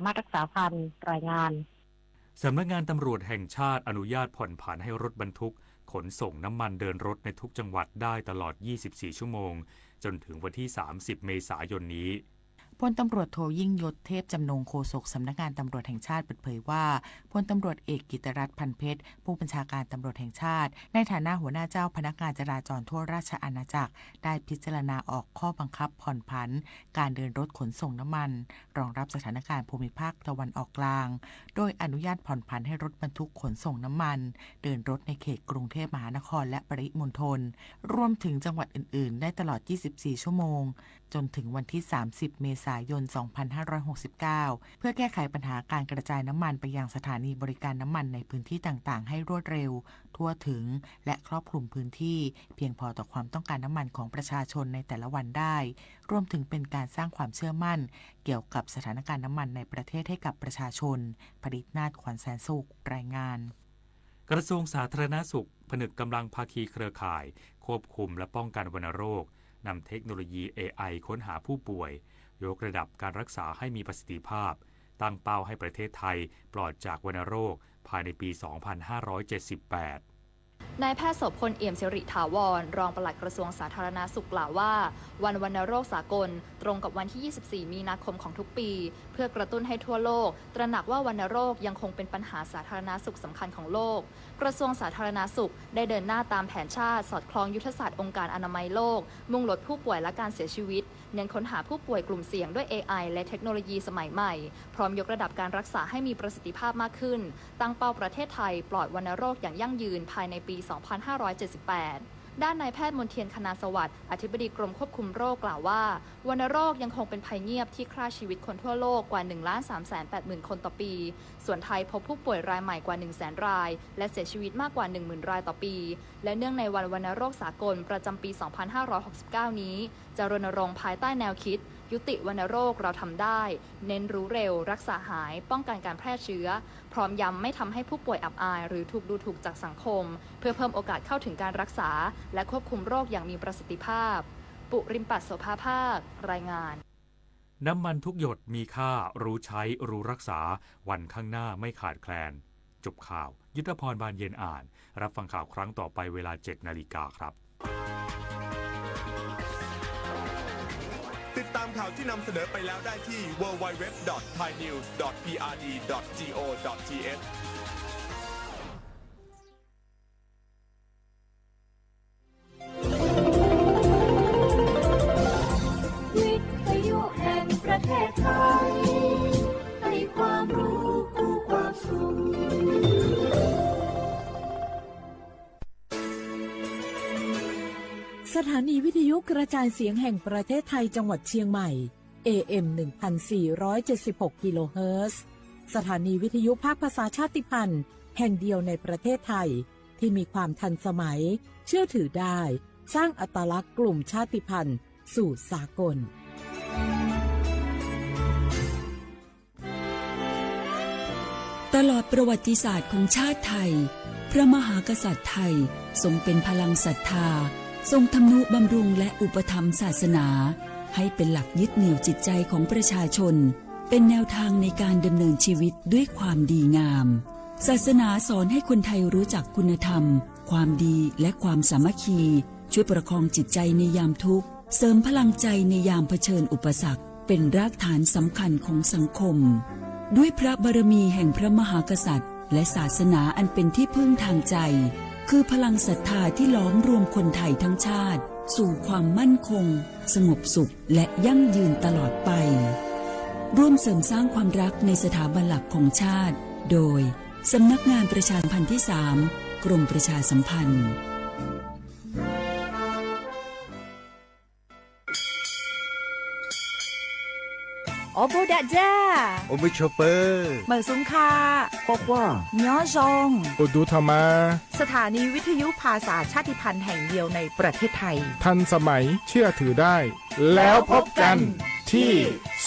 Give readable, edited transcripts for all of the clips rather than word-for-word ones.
ามารถรักษาพันธุ์รายงานสำนักงานตำรวจแห่งชาติอนุญาตผ่อนผันให้รถบรรทุกขนส่งน้ำมันเดินรถในทุกจังหวัดได้ตลอด 24 ชั่วโมงจนถึงวันที่ 30 เมษายนนี้พลตำรวจโทยิ่งยศเทพจำนงโฆษกสำนักงานตำรวจแห่งชาติเปิดเผยว่าพลตำรวจเอกกิตรัตน์พันเพชรผู้บัญชาการตำรวจแห่งชาติในฐานะหัวหน้าเจ้าพนักงานจราจรทั่วราชอาณาจักรได้พิจารณาออกข้อบังคับผ่อนผันการเดินรถขนส่งน้ำมันรองรับสถานการณ์ภูมิภาคตะวันออกกลางโดยอนุญาตผ่อนผันให้รถบรรทุกขนส่งน้ำมันเดินรถในเขตกรุงเทพมหานครและปริมณฑลรวมถึงจังหวัดอื่นๆได้ตลอด 24 ชั่วโมงจนถึงวันที่ 30 เมษายน 2569 เพื่อแก้ไขปัญหาการกระจายน้ำมันไปยังสถานีบริการน้ำมันในพื้นที่ต่างๆให้รวดเร็วทั่วถึงและครอบคลุมพื้นที่เพียงพอต่อความต้องการน้ำมันของประชาชนในแต่ละวันได้รวมถึงเป็นการสร้างความเชื่อมั่นเกี่ยวกับสถานการณ์น้ำมันในประเทศให้กับประชาชนผลิตนาถขวัญแสนสุขรายงานกระทรวงสาธารณสุขผนึกกำลังภาคีเครือข่ายควบคุมและป้องกันวัณโรคนำเทคโนโลยี AI ค้นหาผู้ป่วยยกระดับการรักษาให้มีประสิทธิภาพตั้งเป้าให้ประเทศไทยปลอดจากวัณโรคภายในปี 2578นายแพทย์โสพล เอี่ยมสิริถาวรรองปลัดกระทรวงสาธารณสุขกล่าวว่าวันวัณโรคสากลตรงกับวันที่ 24 มีนาคมของทุกปีเพื่อกระตุ้นให้ทั่วโลกตระหนักว่าวัณโรคยังคงเป็นปัญหาสาธารณสุขสำคัญของโลกกระทรวงสาธารณสุขได้เดินหน้าตามแผนชาติสอดคล้องยุทธศาสตร์องค์การอนามัยโลกมุ่งลดผู้ป่วยและการเสียชีวิตเน้นค้นหาผู้ป่วยกลุ่มเสี่ยงด้วย AI และเทคโนโลยีสมัยใหม่พร้อมยกระดับการรักษาให้มีประสิทธิภาพมากขึ้นตั้งเป้าประเทศไทยปลอดวัณโรคอย่างยั่งยืนภายในปี 2578 ด้านนายแพทย์มนเทียนคณาสวัสดิ์อธิบดีกรมควบคุมโรคกล่าวว่าวัณโรคยังคงเป็นภัยเงียบที่ฆ่าชีวิตคนทั่วโลกกว่า 1,380,000 คนต่อปีส่วนไทยพบผู้ป่วยรายใหม่กว่า 100,000 รายและเสียชีวิตมากกว่า 10,000 รายต่อปีและเนื่องในวันวัณโรคสากลประจำปี 2569 นี้จะรณรงค์ภายใต้แนวคิดยุติวัณโรคเราทำได้เน้นรู้เร็วรักษาหายป้องกันการแพร่เชื้อพร้อมย้ำไม่ทำให้ผู้ป่วยอับอายหรือถูกดูถูกจากสังคมเพื่อเพิ่มโอกาสเข้าถึงการรักษาและควบคุมโรคอย่างมีประสิทธิภาพปุริมปัสโสภาภาครายงานน้ำมันทุกหยดมีค่ารู้ใช้รู้รักษาวันข้างหน้าไม่ขาดแคลนจบข่าวยุทธพรบานเย็นอ่านรับฟังข่าวครั้งต่อไปเวลา 7 นาฬิกาครับติดตามข่าวที่นำเสนอไปแล้วได้ที่ www.thainews.prd.go.thวิทยุแห่งประเทศไทยให้ความรู้คู่ความสุขสถานีวิทยุกระจายเสียงแห่งประเทศไทยจังหวัดเชียงใหม่ AM 1476 กิโลเฮิรตซ์สถานีวิทยุภาคภาษาชาติพันธุ์แห่งเดียวในประเทศไทยที่มีความทันสมัยเชื่อถือได้สร้างอัตลักษณ์กลุ่มชาติพันธุ์สู่สากลตลอดประวัติศาสตร์ของชาติไทยพระมหากษัตริย์ไทยทรงเป็นพลังศรัทธาทรงทำนุบำรุงและอุปถัมภ์ศาสนาให้เป็นหลักยึดเหนี่ยวจิตใจของประชาชนเป็นแนวทางในการดำเนินชีวิตด้วยความดีงามศาสนาสอนให้คนไทยรู้จักคุณธรรมความดีและความสามัคคีช่วยประคองจิตใจในยามทุกข์เสริมพลังใจในยามเผชิญอุปสรรคเป็นรากฐานสำคัญของสังคมด้วยพระบารมีแห่งพระมหากษัตริย์และศาสนาอันเป็นที่พึ่งทางใจคือพลังศรัทธาที่ล้อมรวมคนไทยทั้งชาติสู่ความมั่นคงสงบสุขและยั่งยืนตลอดไปร่วมเสริมสร้างความรักในสถาบันหลักของชาติโดยสำนักงานประชาสัมพันธ์ที่ 3 กรมประชาสัมพันธ์โอโบดะจ้าโอมิโชเปอร์เหมอซุงคาพอกว่าเนียวซงโอดูธรรมาสถานีวิทยุภาษาชาติพันธุ์แห่งเดียวในประเทศไทยทันสมัยเชื่อถือได้แล้วพบกันที่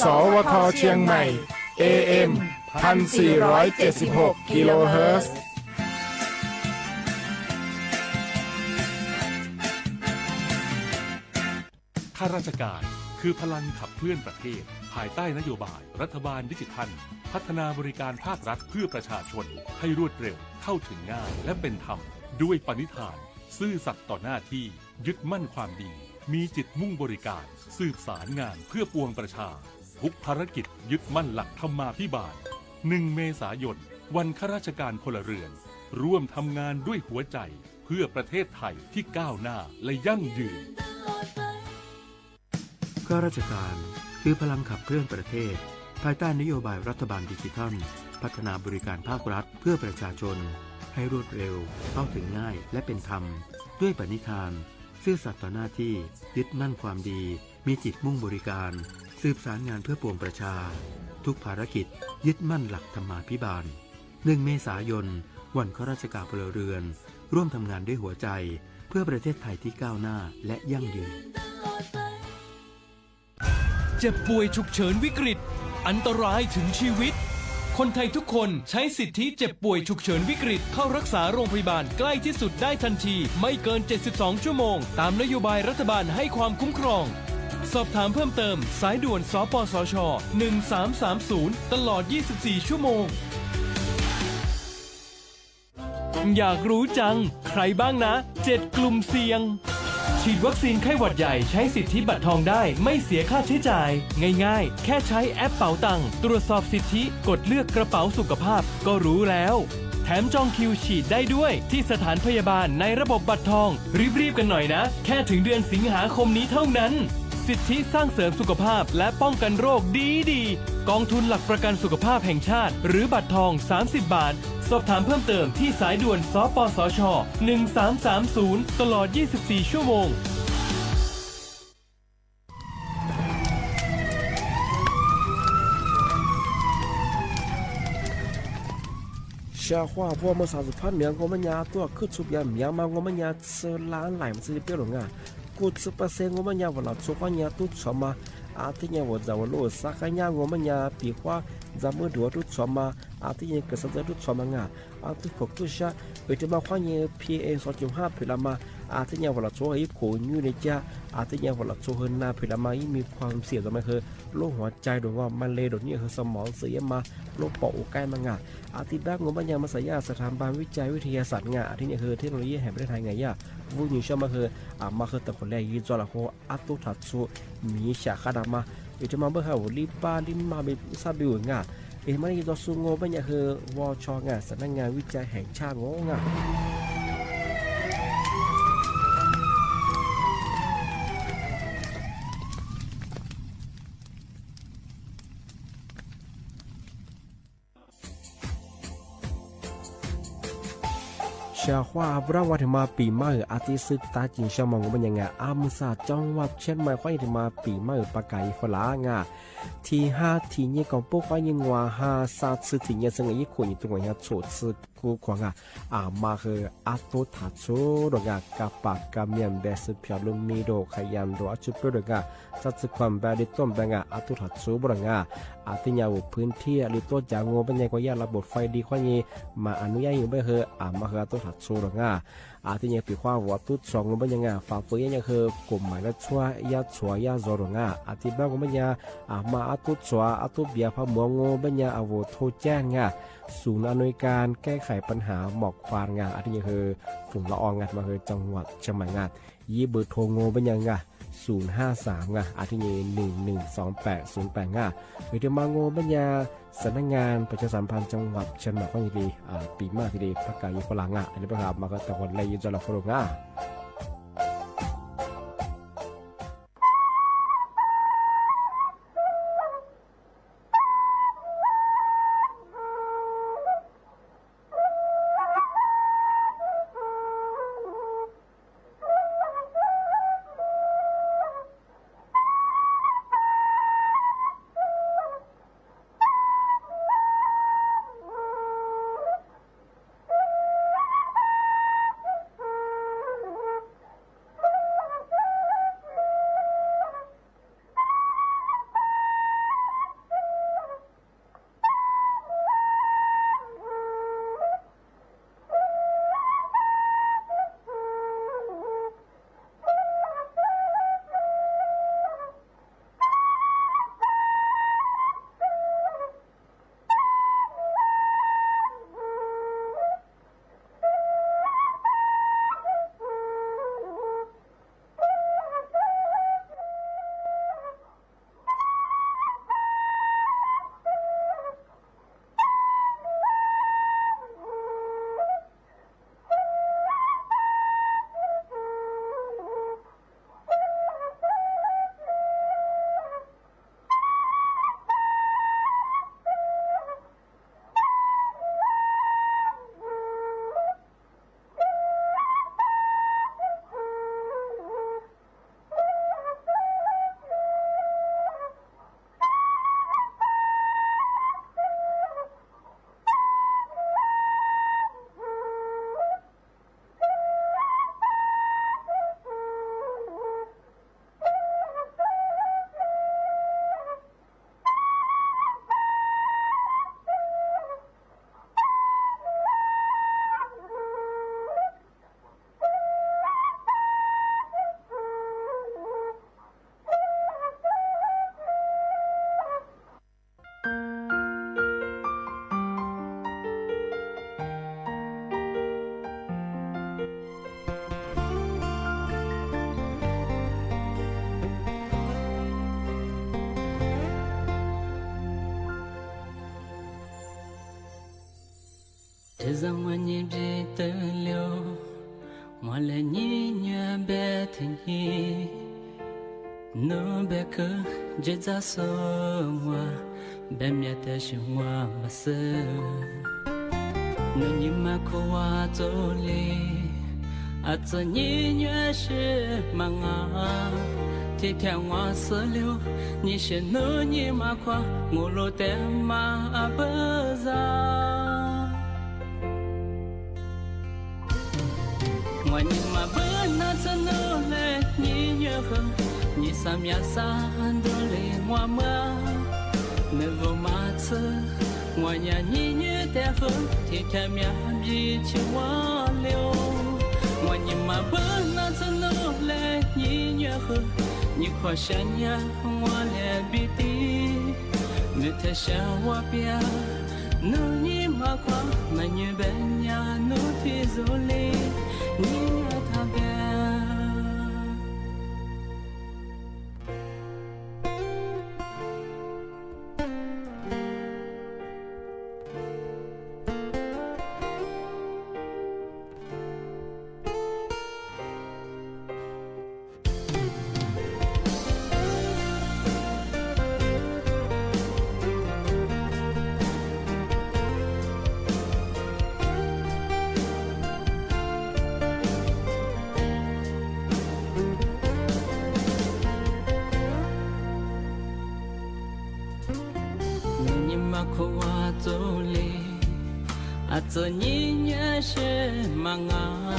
สวทเชียงใหม่ AM 1476 กิโลเฮิรตซ์ข้าราชการ คือพลังขับเคลื่อนประเทศภายใต้นโยบายรัฐบาลดิจิทัลพัฒนาบริการภาครัฐเพื่อประชาชนให้รวดเร็วเข้าถึงง่ายและเป็นธรรมด้วยปณิธานซื่อสัตย์ต่อหน้าที่ยึดมั่นความดีมีจิตมุ่งบริการสืบสารงานเพื่อปวงประชาทุกภารกิจยึดมั่นหลักธรรมาภิบาล1 เมษายนวันข้าราชการพลเรือนร่วมทำงานด้วยหัวใจเพื่อประเทศไทยที่ก้าวหน้าและยั่งยืนข้าราชการคือพลังขับเคลื่อนประเทศภายใต้นโยบายรัฐบาลดิจิทัลพัฒนาบริการภาครัฐเพื่อประชาชนให้รวดเร็วเข้าถึงง่ายและเป็นธรรมด้วยปณิธานซื่อสัตย์ต่อหน้าที่ยึดมั่นความดีมีจิตมุ่งบริการสืบสารงานเพื่อปวงประชาทุกภารกิจยึดมั่นหลักธรรมาภิบาล1 เมษายนวันข้าราชการพลเรือนร่วมทำงานด้วยหัวใจเพื่อประเทศไทยที่ก้าวหน้าและยั่งยืนเจ็บป่วยฉุกเฉินวิกฤตอันตรายถึงชีวิตคนไทยทุกคนใช้สิทธิเจ็บป่วยฉุกเฉินวิกฤตเข้ารักษาโรงพยาบาลใกล้ที่สุดได้ทันทีไม่เกิน72ชั่วโมงตามนโยบายรัฐบาลให้ความคุ้มครองสอบถามเพิ่มเติมสายด่วนสปสช1330ตลอด24ชั่วโมงอยากรู้จังใครบ้างนะ7กลุ่มเสี่ยงฉีดวัคซีนไข้หวัดใหญ่ใช้สิทธิบัตรทองได้ไม่เสียค่าใช้จ่ายง่ายๆแค่ใช้แอปเป๋าตังค์ตรวจสอบสิทธิกดเลือกกระเป๋าสุขภาพก็รู้แล้วแถมจองคิวฉีดได้ด้วยที่สถานพยาบาลในระบบบัตรทองรีบๆกันหน่อยนะแค่ถึงเดือนสิงหาคมนี้เท่านั้นสิทธิสร้างเสริมสุขภาพและป้องกันโรคดีๆกองทุนหลักประกันสุขภาพแห่งชาติหรือบัตรทอง30 บาทสอบถามเพิ่มเติมที่สายด่วนสปสช1330ตลอด24ชั่วโมงชาว่าพวกมา30,000เมียง我们家多去出边เมียงมา我们家吃兰来嘛是别人啊90%我们家我老做饭家都什么ที่เนี่ยว่าจะว่าโลสักอย่าง我们家比话จะมือดูทุกชมาที่เนี่ยก็สักทุกชมางที่พวกทุกชาที่มาความเนี่ย PA 2.5พิลามาที่เนี่ยว่าเราโชว์ให้ขูอยู่ในจ้าที่เนี่ยว่าเราโชว์เฮินนาพิลามามีความเสี่ยงจะไม่คือโรคหัวใจโดยว่ามันเลยโดยนี่คือสมองเสียมาโรคปอดใกล้มางที่บ้าน我们家มาสายาสถาบันวิจัยวิทยาศาสตร์ที่เนี่ยคือเทคโนโลยีแห่งประเทศไทยไงวุ้ยชอบมาคือแต่คนแรกยืนจอละโคตุถัดสู้มีฉากขาดมาจะมาเมื่อเขาลิบาลิมาเป็นซาบิวมันจะสู้งบเนี่ยคือวชสำนักงานวิจัยแห่งชาติงชาว่าพระวัฒมาปีใหม่อาทิตย์ซึกตาจินชมองมันยังไงมุสาจังหวัดเชียงใหม่ค่อยมาปีใหม่ปากไก่ฝรั่งที่5ที่เนี่ยของพวกเขายังว่า5 3次ที่เนี่ยซึ่งอีกคนอยู่ตรงนี้โฉดซึกูกว่ามาคือตุทัดโซดกับปากกับเมียนเบสเพียลุมมีโดขยันโดจุดเปลือกจัดสึกความแบบดิต้มแบบตุทัดโซบรังที่เนี่ยพื้นที่หรือตัวจางเป็นยังก็ยากระบบไฟดีข้อนี้มาอนุญาตอยู่ไม่คือมาคือตุทัดโซดที่เนี่ยปีความว่าตุสองเป็นยังฝ่าฝืนยังคือกลุ่มหมายละชัวยาชัวยาโซดที่บ้านก็เป็นยังมาตุชัวตุเบียพะมัวงเป็นยังอาวุธโทแจ้งศูนย์อำนวยการแก้ไขปัญหาหมอกควันที่นี่คือฝุ่นละอองมาคือจังหวัดเชียงใหม่ยี่เบอร์โทรโง่เป็นยัง053ที่นี่112808หรือมาโง่เป็นยังสำนักงานประชาสัมพันธ์จังหวัดเชียงใหม่ก็ดีปีมากทีเดียวประกาศยุคลังอันนี้ประกาศมาก็แต่คนเลยยืนจะหลับฝรั่ง这让我念别的了，我来念念别听你，no别个这咋说我，别面的是我不是，no你妈可我做哩，啊这念念是忙啊。天天我死了，你是努你妈夸我落得妈不咋，我你妈不那次努来你越喝，你啥面啥都来我妈，没不马次我呀你越得喝，天天面比起我了，我你妈不那次努来你越喝。你快想呀，我来比的，没太想我别，努你妈快，没女本呀，努提走嘞，你呀他别。这你也是忙啊，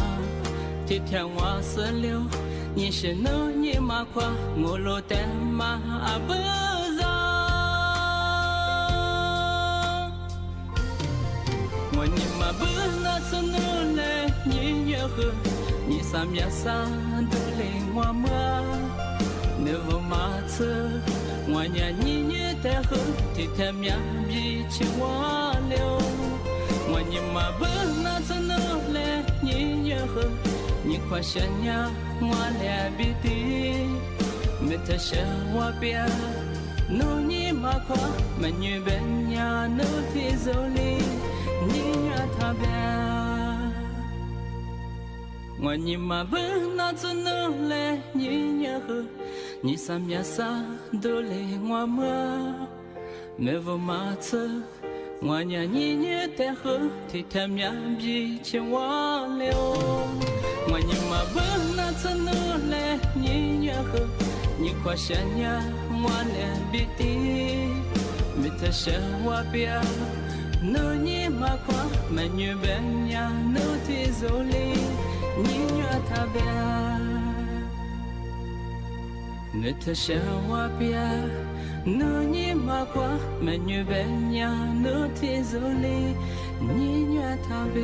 天天我死了，你是努你妈夸我落得妈不让，我你妈不那次努来你越喝，你啥面啥都来我妈，你不马次我呀你越得喝，天天面比起我了。我你妈不那次努来你越喝，你快想呀我来比的，没得想我别，努你妈快，没女本呀努提走哩，你呀他别。我你妈不那次努来你越喝，你啥面啥都来我妈，没不马次。我呀你越得喝，天天面比起我了。我你妈不那次努来你越喝，你快想呀我来比的，没得想我别，努你妈快，没女本呀努提走哩，你越他别，没得想我别。努你妈夸，没女本呀，努提走哩，你女他别。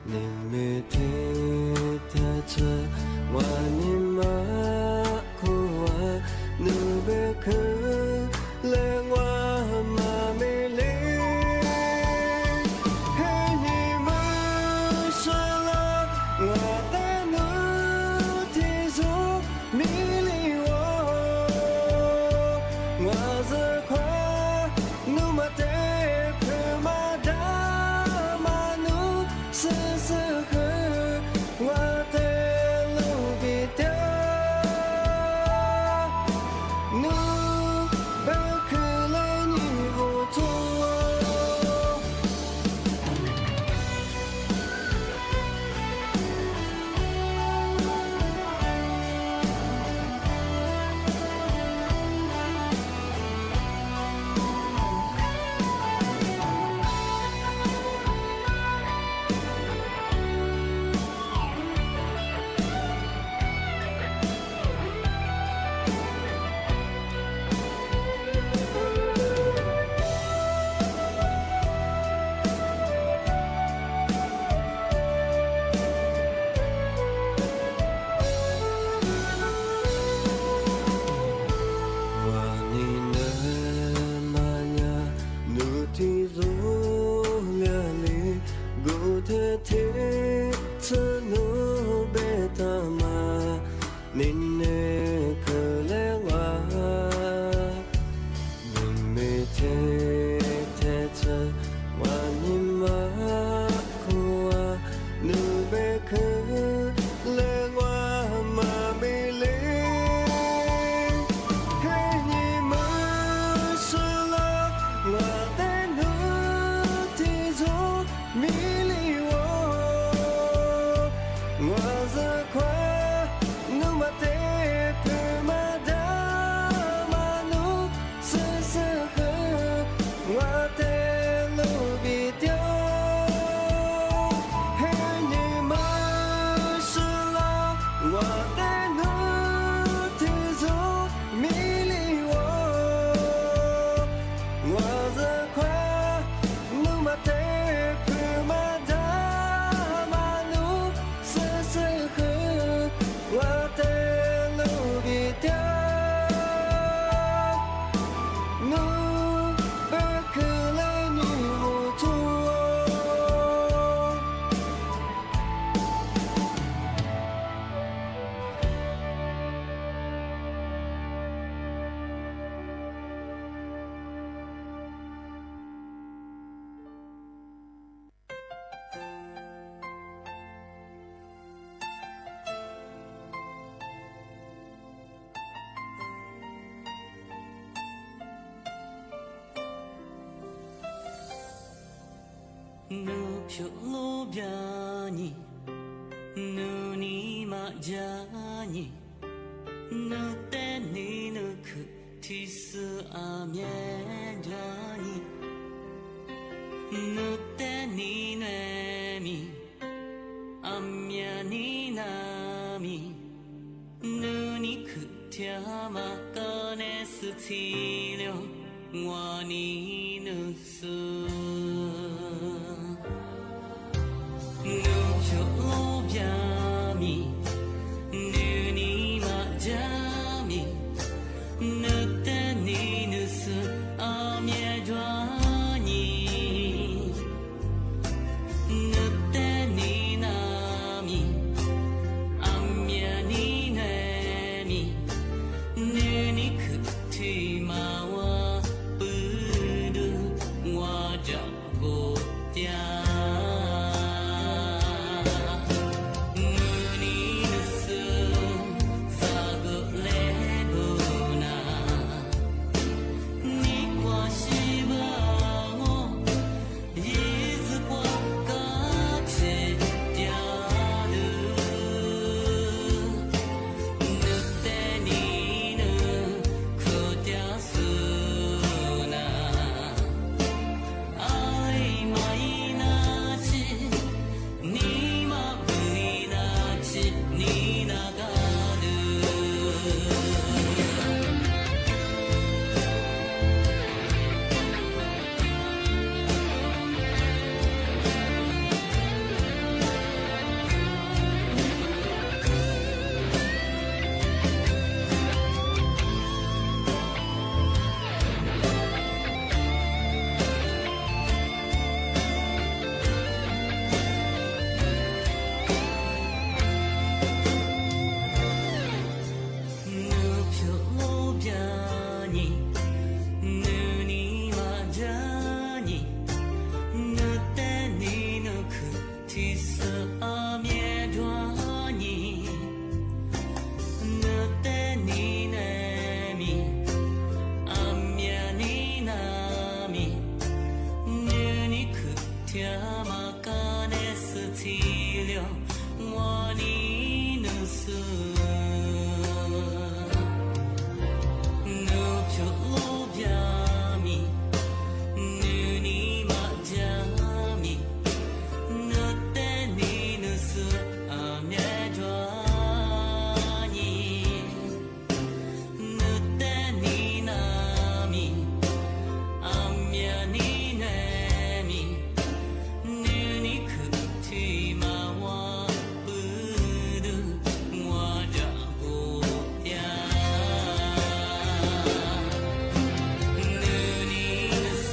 你没听他这话你妈哭啊，你别哭，连我妈没理。嘿，你们说了，我的怒提出迷离我这块怒马得。是适合我的路比掉，你不可来你不做。Lubiani, nuni majani, nuteni nuku tisu amiedani, nuteni nemi, amiani nami, nuni kutiama kane sutilio, wani nusu. 我你努斯努就路边米努你马家米努得你努斯阿面抓你努得你那米阿面你那米努你可提马我不得我这不呀努你努斯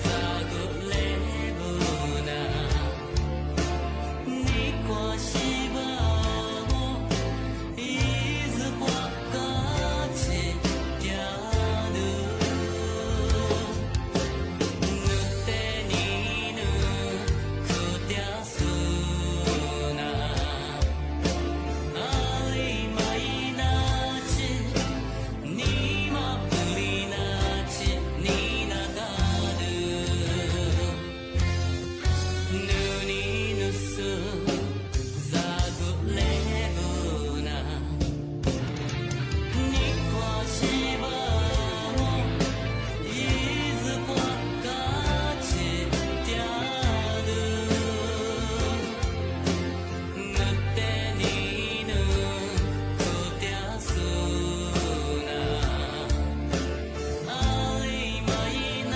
咋个来不那你过西巴我一直过个起家的努得你努可掉苏那阿里玛伊那起你玛不里那起你那嘎的努你努斯咋个来不那你过西巴我一直过个起家的努得你努可掉苏那阿里玛伊那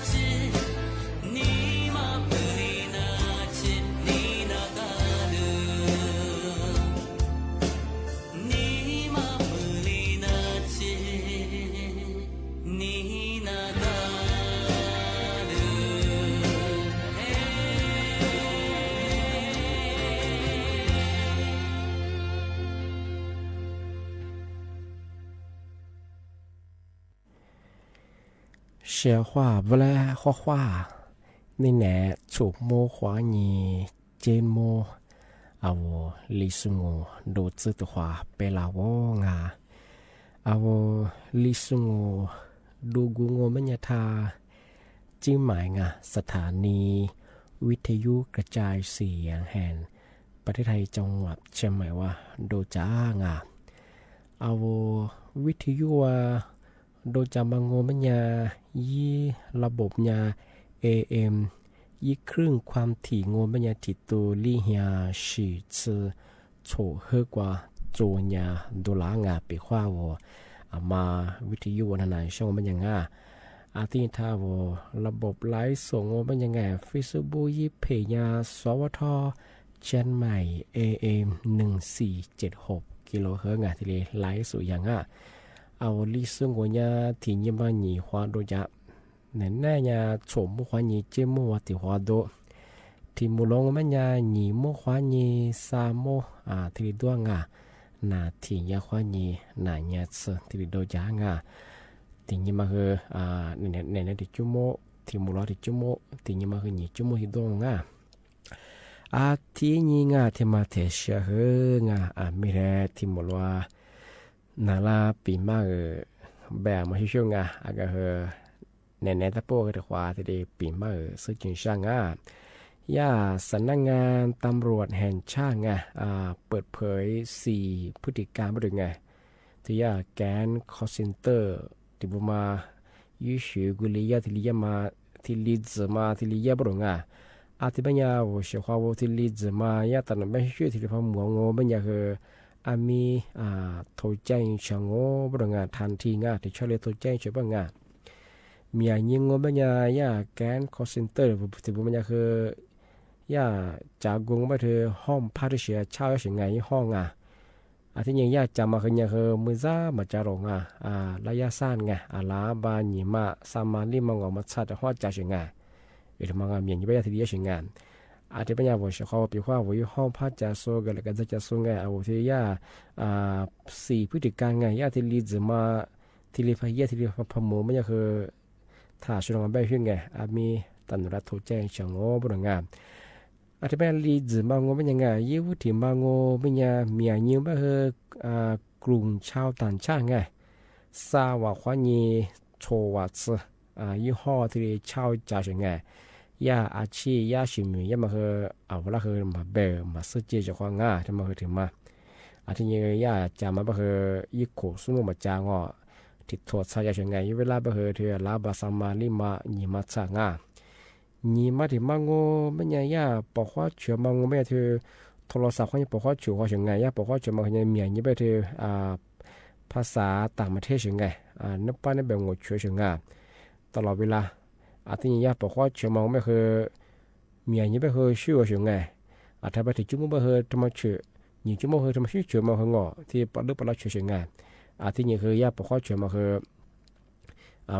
起你玛不里那起你那嘎的你玛不里那起你那嘎的เสียว่าเวลาข้อว่านี่แหละถูกโมขวานีเจนโมเอาลิสุงโดดซึตัวเปลาวงาเอาลิสุงดูกุงมัญญาจิ้มหมายงาสถานีวิทยุกระจายเสียงแห่งประเทศไทยจังหวัดเชียงใหม่ว่าโดจ้างาเอาวิทยุโดยจำบางโงมัญญายี่ระบบญา AM ยี่ครึ่งความถี่โงมัญญาติตัวลี่เฮียสี่ชื่อโฉเฮกว่าโจญาดูลางาไปขว้าวมาวิทยุวันไหนช่องมันยังง่าอาทิตย์ท้าวระบบไลฟ์ส่งโงมันยังไง Facebook ยี่เพจยาสวทเชียงใหม่ AM 1476กิโลเฮิรตซ์ทีเลยไลฟ์สู่ยังง่าเอาลิซึ่งวันยาที่ยี่มาหนีหัวโดจะเน้นแน่ยาโฉมหัวหนีเจมัวติหัวโดที่มุลงมันยาหนีมัวหัวหนีซาโมที่ดวงนาที่ยาหัวหนีนาญาสที่โดจางที่ยี่มาคือเน้นที่จุโมที่มุลที่จุโมที่ยี่มาคือหนีจุโมที่ดวงที่ยี่ที่มาเทเชียเฮมีแร่ที่มุลว่านาลาปีมาแบบมาช่วงอาก็เน้นตะโปก็ถือว่าที่ได้ปีมาซึ่งจึงช่างย่าสำนักงานตำรวจแห่งชาติเปิดเผย4พฤติการบ่ได้ที่ย่าแกนคอลเซ็นเตอร์ที่บ่มายื้อชื่อกุลียาที่ลียมาที่ลีดมาที่ลียาบ่ได้ที่บัญญาว่าเชื่อว่าที่ลีดมาย่าตอนนั้นไม่ช่วยที่พมัวงบัญญาอามีโทรแจ้งช่างบริงานทันทีที่ช่วยโทรแจ้งช่วยบางมียิงบัญญาแกนคอลเซ็นเตอร์ที่บัญญาคือย่าจากงไปเธอห้องพาริเชียเช่าสิ่งไงห้องที่ยังย่าจำมาคือยังคือมือซ่ามาจารองระยะสั้นลาบานิมาสามาลิมังอมาชัดหัวใจสิ่งมีอย่างนี้ไปที่เดียสิ่งที่ปัญญาบอกเขาปีว่าวิห้องพัดจะโซกันแล้วก็จะโซที่ย่า4พฤติการย่าที่ลีดมาที่ลีพายที่ลีพมมันยังคือถ้าช่วยงานแบบนี้มีตันรัฐโทรแจ้งช่างบริงานที่เป็นลีดมางเป็นยังยี่วุฒิมางเป็นยังมีอย่างแบบกลุ่มชาวต่างชาติซาว่าควานีโชวัตยี่ห้อที่ชาวจ่าสิ่ง ย่าอาชีย่าชิมย่ามาคือเอาเวลาคือมาเบอมาซื้อเจจะความง่ายที่มาคือถึงมาอาทิตย์นี้ย่าจะมาบ่คือยิโคสุมุมาจางอติดโทษใช้ยังไงเวลาบ่คือเธอลาบาสามาลิมาญิมาซางาญิมาที่มังโงไม่ใช่ย่าบอกว่าเชื่อมังโงไม่เธอโทรศัพท์เขาจะบอกว่าเชื่อว่ายังไงย่าบอกว่าเชื่อมังยังมีอย่างนี้ไปเธอภาษาต่างประเทศยังไงนับป้านับแบบงดเชื่อยังไงตลอดเวลาอาทิตย์นี้ย่าบอกว่าเชื่อมังไม่คือมีอย่างนี้ไปคือเชื่อยังไงถ้าไปถึงจุดมุ่งไปคือทำไมเชื่อยิ่งจุดมุ่งคือทำไมเชื่อมังคืองอที่ปลุกปลุกเชื่อยังไงอาทิตย์นี้คือย่าบอกว่าเชื่อมังคือ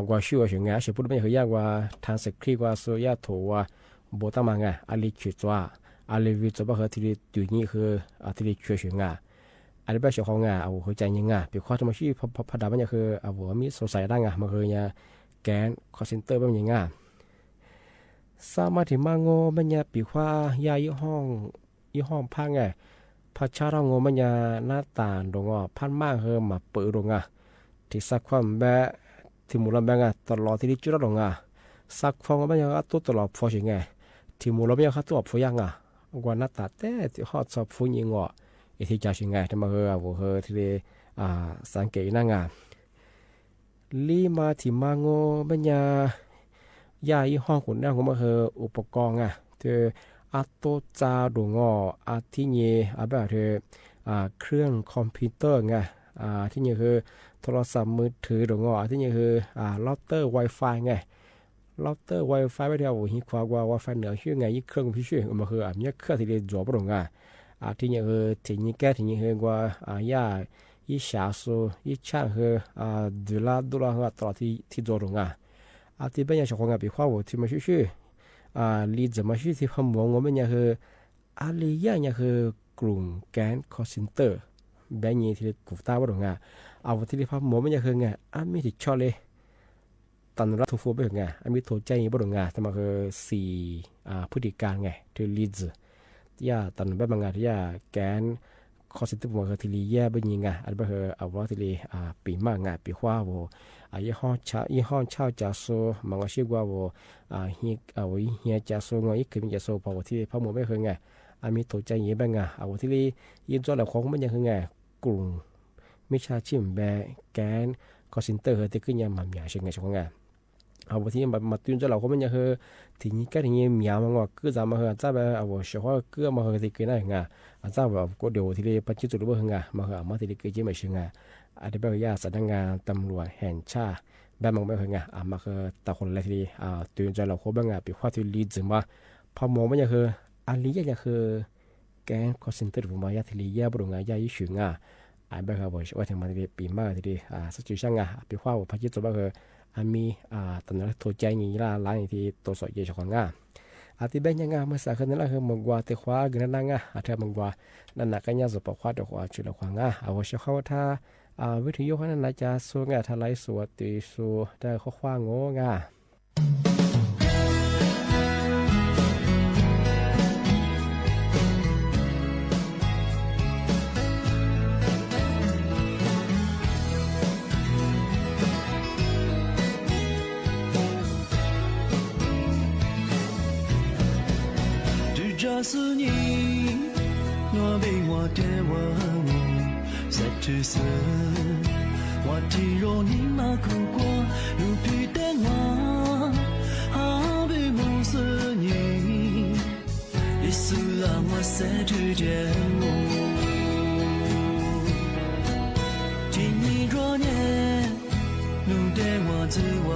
กว่าชื่อยังไงเชื่อพูดไม่คือยากว่าทางสคริปต์ว่าสุยาถูว่าโบตังมังไงอะไรชื่อตัวอะไรวิจารณ์ว่าที่ตัวนี้คือที่เชื่อยังไงอะไรแบบเชื่อของไงเอาหัวใจยังไงเป็นข้อที่มันชื่อพอดามันคือเอาหัวมีสงสัยได้ไงมันคือเนี่ยแกนคอเซ็นเตอร์เป็นยังไงสามารถที่มังโง่มันเนี่ยปีว่ายายี่ห้องพังไงพระชาเราโง่มันเนี่ยหน้าตาดงอ่ะพันมากเฮมาเปิดดงอ่ะที่สักความแบบที่มูลแบงอ่ะตลอดที่ดิจุดดงอ่ะสักฟองมันยังตัวตลอดฟอชิงไงที่มูลมันยังตัวฟอยังอ่ะกว่าหน้าตาแต่ที่ฮอตสอบฟุ้งยิงอ่ะที่จะชิงไงที่มาเฮอวัวเฮอที่สังเกตนั่งอ่ะลีมาที่มังโง่มันเนี่ยยายี่ห้องขุนนั่งของมันคืออุปกรณ์อ่ะเธออัตโตจาดงออาที่นี่แบบเธอเครื่องคอมพิวเตอร์ไงที่นี่คือโทรศัพท์มือถือดงอที่นี่คือเราเตอร์ Wi-Fi ไงเราเตอร์ Wi-Fi ไม่ได้เอาหิ้งควากว่า Wi-Fi เหนือชื่อไงยี่เครื่องพิเศษมันคือเนี่ยเครื่องที่เรียนจบดงที่นี่คือที่นี่แก่ที่นี่คือว่าย่ายี่ชาสูยี่ช่างคือดูแลตลอดที่จบดงที่เป็นอย่างเช่นของปีข้าวที่มาชื่อลีดจะมาชื่อที่พมงมันเนี่ยคืออะไรอย่างเนี่ยคือกลุ่มแกนคอร์เซนเตอร์แบบนี้ที่กูตาว่าตรงเอาที่พมมันเนี่ยคือไงมีที่ชอบเลยตอนรัฐฟูไปถึงไงมีโทรใจบ่ตรงแต่มาคือ4พฤติการไงที่ลีดที่ตอนแบบบางที่แกนคอร์เซนเตอร์มันคือที่ลีแย่เป็นยังไงอันเป็นคือเอาว่าที่ปีมากไงปีข้าวยี่ห้อเช่าจะโซมังชื่อว่าเฮียจะโซงอีกคือมันจะโซพอที่พมไม่เคยไงมีโทรใจยังไงบ้างเอาที่ลียินจอแล้วของมันยังคือไงกลุ่มมิชาชีพแบบแกนคอร์เซนเตอร์ที่ขึ้นยังมันใหญ่เช่นไงช่วงไงเอาที่มาตื่นจอแล้วของมันยังคือที่นี่ก็ที่นี่มีอะไรมั่งก็จะมาคือจะแบบเอาเฉพาะก็มาคือที่ขึ้นได้ไงจะแบบก็เดี๋ยวที่ลีปัจจุบันรู้ไงมาคือมาที่ลีก็จะไม่ใช่ไงอันนี้เป็นสำนักงานตำรวจแห่งชาติแบบมันไม่เคยไงมาคือแต่คนละทีตื่นใจเราเขาบ้างไงปีว่าที่ลีดมาพอมองมันยังคืออันนี้ยังคือแกนคอร์เซนเตอร์ผมว่าที่ลีแย่บริงยายิ่งสูงแบบเขาบอกว่าถึงมาที่ปีมากที่สักจุดช่างปีว่าพัฒน์ตัวคือมีตำรวจโทรใจอย่างนี้ละหลายที่ตัวสอยเยอะของที่เป็นยังไงเมื่อสักครั้งนั้นคือมังกรที่ขวากันนั่งถ้ามังกรนั่นนักการยาสุปขวาตัวขวาจุดขวางเอาเชื่อเขาถ้าวิทยุนั้นน่าจะสู้งาทลายสวดตีสู้ได้ข้อความงง这是你，我被我的我在这时，我只有你马苦过，如皮的我，好比梦是你，也是让我在这间我，今年若年，路的我只我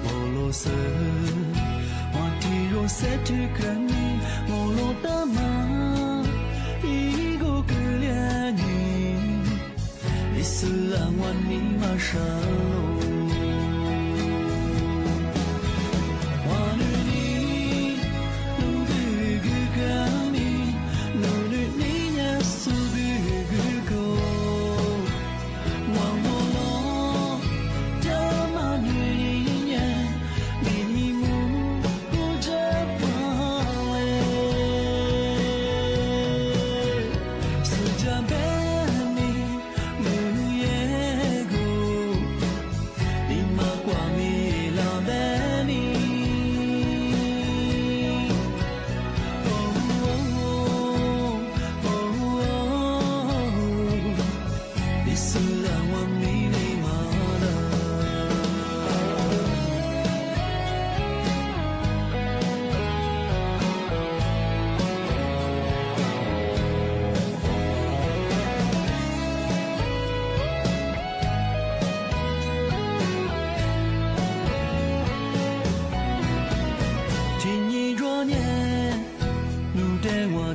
我罗斯。在这个你，我落的马，一个可怜你，你是让我你马上路。我女你，路的个个你，路的你也是个个，我落的马女人，你母。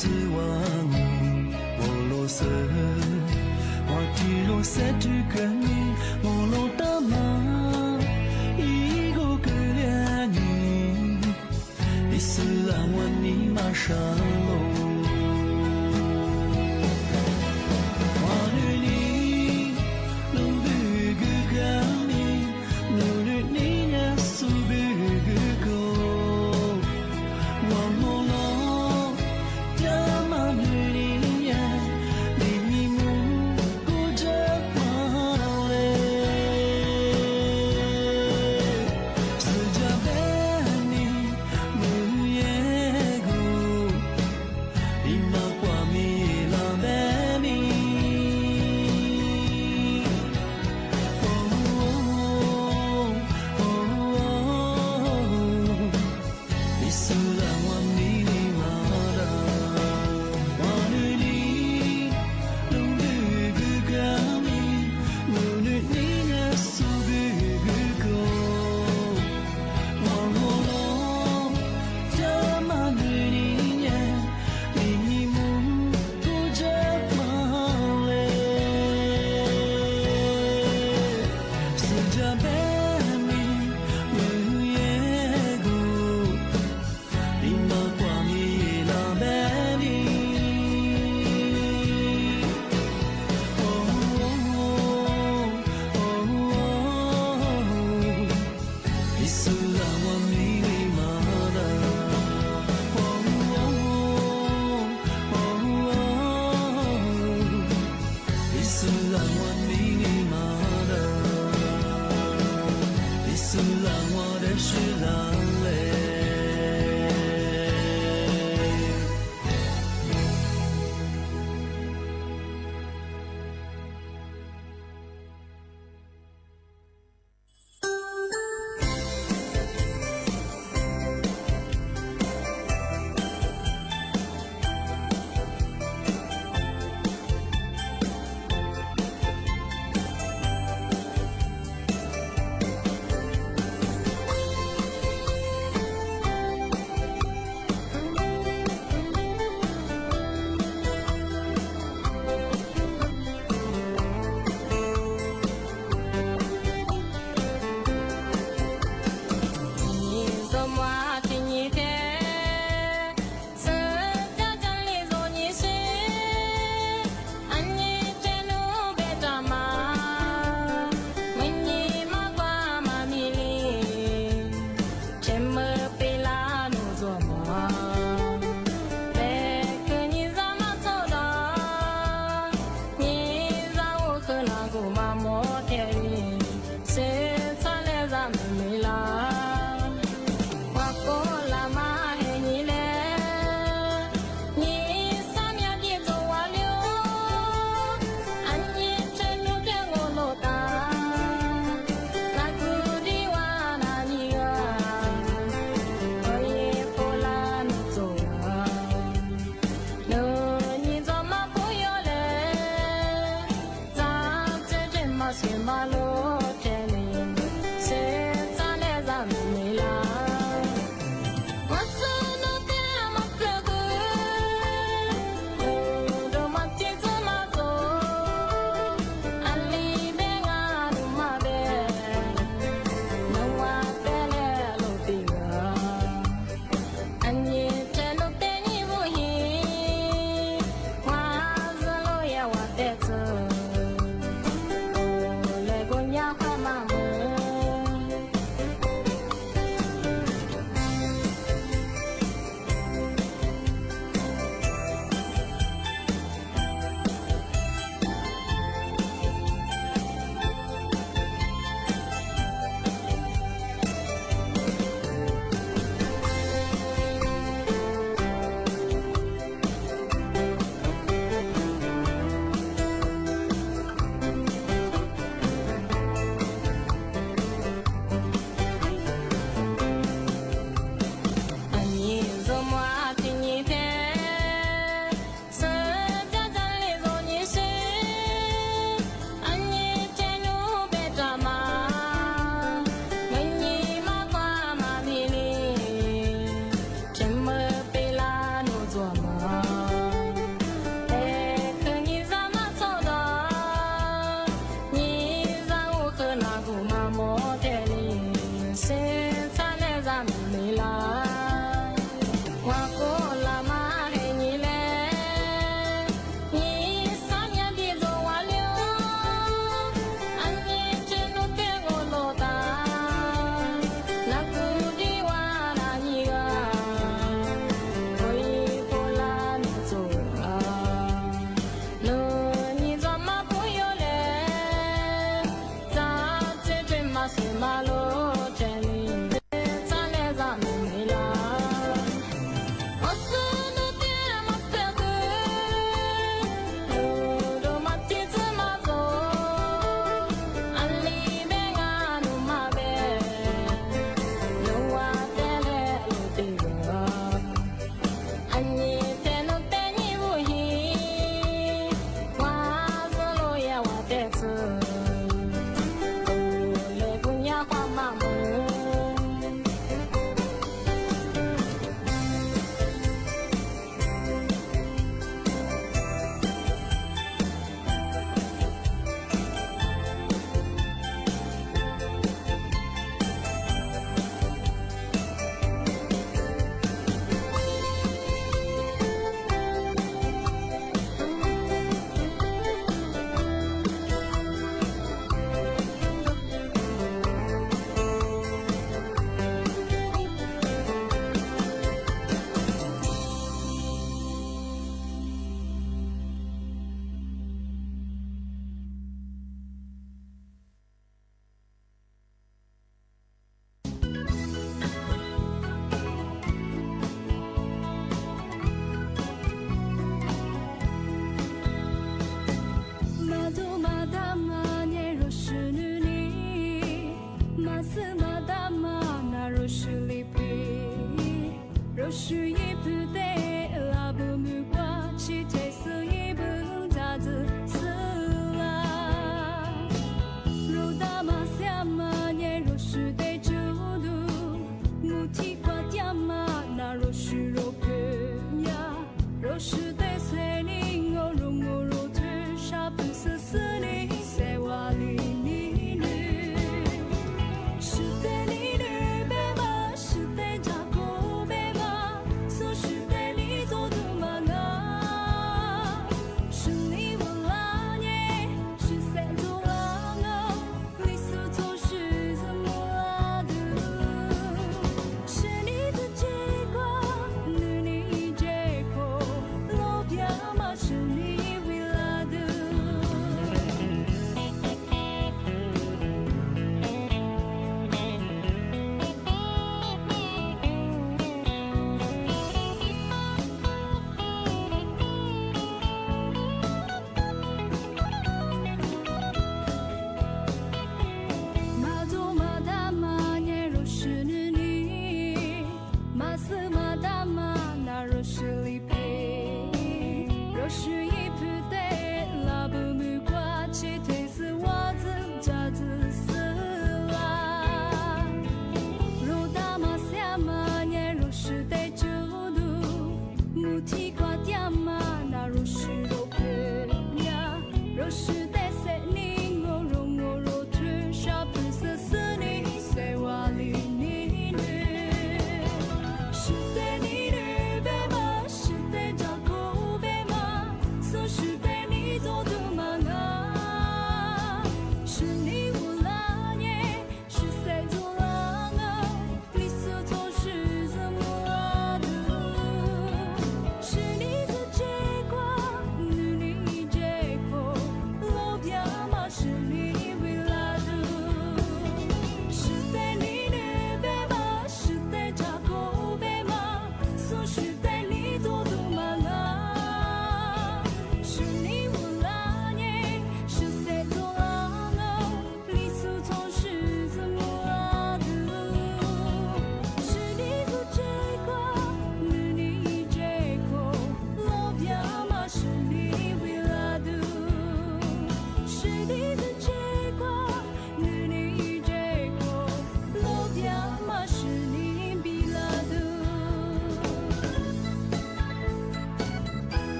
之王，我落色，我体若塞tu跟你，我落大马，一个格列尼，一丝安稳你马上落。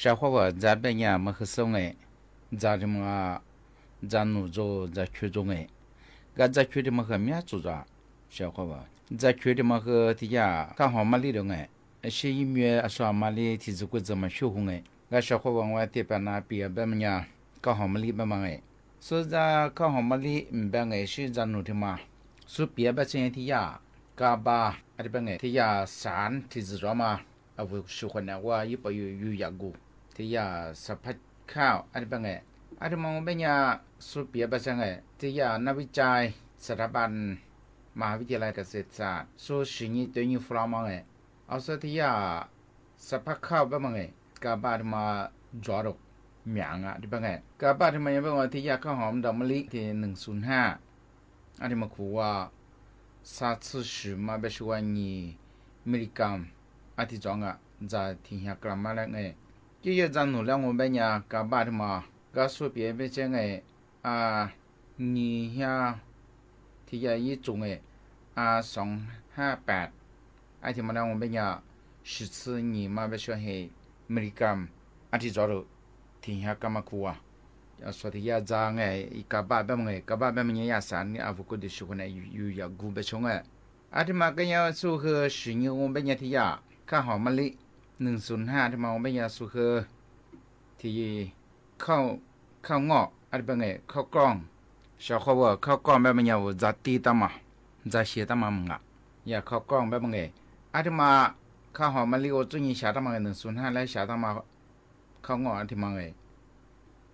小伙伴在北洋么和送诶，在的么在努做在区中诶，在区的么和面做着，小伙伴在区的么和底下刚好嘛里头诶，是一月说嘛里提子过怎么修红诶，小伙伴我这边那边么呀，刚好嘛里边嘛诶，所以在刚好嘛里边诶是在努的嘛，所以别把这底下嘎巴这边诶底下山提子着嘛，我喜欢的我一般有养过。ที่ยาสัพพะข้าวอะไรบ้างไงอะไรมองเป็นยาสุเปียบางไงที่ยานักวิจัยสถาบันมหาวิทยาลัยเกษตรศาสตร์สุชิญิตัวนี้ฟลามังไงเอาสุที่ยาสัพพะข้าวบ้างไงกับบ้านมาจอด หมียงอ่ะที่เป็นไงกาบ้าที่มันยังเป็นว่าที่ยาข้าวหอมดอกมะลิที่105อันที่มันขู่ว่าซาซึชิมาเบชวันนี้มิลลิกรัมอันที่จองอ่ะจะที่ยากรัมมาแล้วไงที่ยาจันหนูแล้ว我们呀กาบ้าที่มาก็说别别这ไง你呀ที่ยา一种ไง258อันที่มาแล้ว我们呀10次你嘛เบชวันให้มิลลิกรัมอันที่จอดที่ยากรัมมาขู่说的呀，这哎，一个八百么哎，个八百么人家3年，阿不过的时候呢，有要古不穷哎，阿他妈个要说和10年我们人家呀，看好么哩，105他妈我们人家说和，ที่ข้าวงอ阿的本哎，ข้าวกล้อง小伙我ข้าวกล้องแบบมัน要在地的嘛，在写的嘛么啊，呀ข้าวกล้องแบบมัน哎，阿他妈看好么哩，我最近写的嘛105来写的嘛，ข้าวงอ阿他妈哎。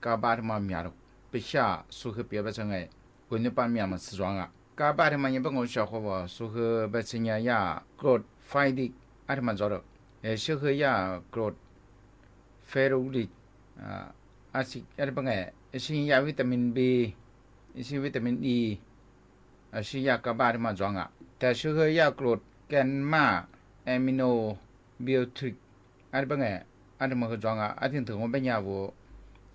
嘎巴的嘛面了，不下苏克别不成哎，过年把面嘛吃装啊。嘎巴的嘛也不我小伙娃，苏克不成呀，growth fighting，阿的嘛做了，小伙呀 growth fairly阿是阿的不哎，是呀维他命 B， 是维他命 E， 是呀嘎巴的嘛装啊。但小伙呀 growth 干嘛 amino biotic， 阿的不哎，阿的嘛个装啊，阿听头我本呀我。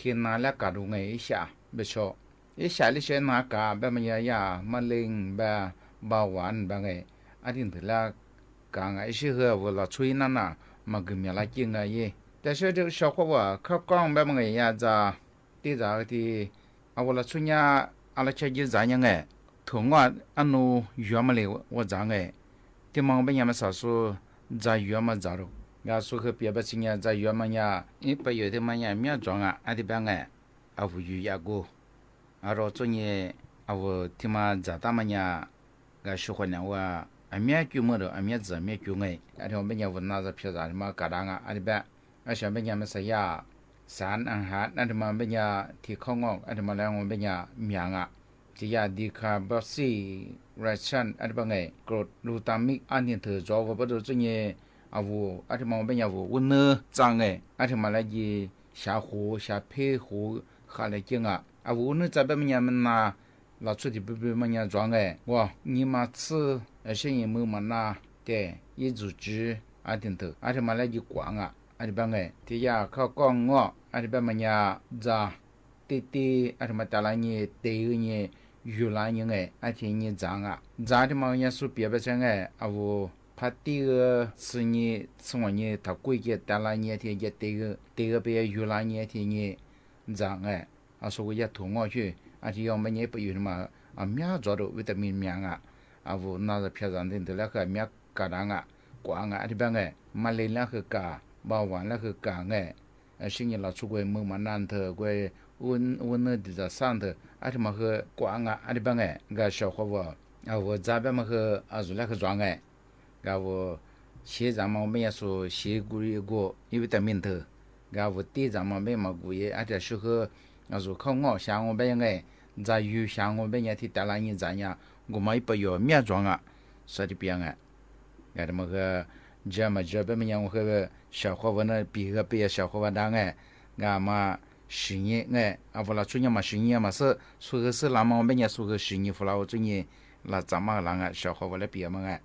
ที่นาและกาดูไงอิชาเบชออิชาลิเชนากาแบบมันยามะเร็งแบบเบาหวานแบบไงอันนี้ถือละกางไอชื่อเวลาช่วยนั่นน่ะมากมีอะไรจริงไงแต่เชื่อจะชอบว่าข้าวกล้องแบบไงยาจะที่จะที่เอาเวลาช่วยยาอะไรใช้ยืดใจยังไงถุงว่าอันนู้ยัวมาเลยว่าจังไงที่มองเป็นยังไม่สาสุใจยัวมาจารุก็สุขเปียบชิงยาใจยัวมันยาอีประโยชน์ที่มันยามีจงอ่ะอันที่เป็นไงเอาอยู่ยากูเราตัวนี้เอาที่มาจัดตามมันยาก็สุขเนี่ยว่าอันมีกี่มื้ออันมีจะมีกี่ไงอันที่มันเป็นยาวันน่าจะพิจารณามากระดังอ่ะอันที่เป็นอันที่เป็นยาไม่ใช่ยาสารอาหารอันที่มันเป็นยาที่ข้างอกอันที่มันแล้วมันเป็นยาเมียงอ่ะที่ยาดีคาร์บอนซีเรชันอันที่เป็นไงกรดลูตามิกอันที่เธอจอกว่าประตูตัวนี้อาวุอาทิตย์มันเป็นยาวุวันเนื้อจังไงอาทิตย์มันเลยยีชาหูชาเพหูขาเลยจริงอ่ะอาวุเนื้อจะเป็นมันยามันน่าเราชุดที่เป็นมันยาจังไงว่า你มาซื้อเช่นยังมือมันน่าแต่ยี่จุดจีอาทิตย์เถอะอาทิตย์มันเลยยีกว้างอ่ะอาทิตย์เป็นไงที่ยาเข้ากล้องงออาทิตย์เป็นมันยาจ้าตีอาทิตย์มันแต่ละยี่เตยยี่อยู่ละยังไงอาทิตย์ยี่จังอ่ะจ้าที่มันยาสุเปียเป็นไงอาวุ他第二次呢，从呢他规矩带了呢天也第二边有了呢天呢，长哎，说我也同我去，且要么呢不有嘛，面做的维他命面啊，我那是偏上的得了个面疙瘩啊，光啊，这边哎，马来了个嘎，包完了个嘎哎，新年老出国门嘛难得过温那的在上头，这么个光啊，这边哎，个小伙娃，我这边嘛个做那个装哎。ก็ว่าเชื่อจำมันไม่ยากสู้เชื่อกุยกูอีวิตามินเถอะก็ว่าตีจำมันไม่มากุยอาจจะช่วยก็สู้ข้างงอช่างมันยังไงจะอยู่ช่างมันยังที่ตลาดนี้จะยังกูไม่ไปอยู่เมียจงอ่ะสุดที่เพียงอ่ะก็แต่มันก็จะมาจะเป็นยังก็小伙伴呢比个比小伙伴大哎ก็มา十年哎啊不啦去年嘛十年嘛是说个是那么我们也说个十年不啦我最近那怎么啷个小伙伴来比嘛哎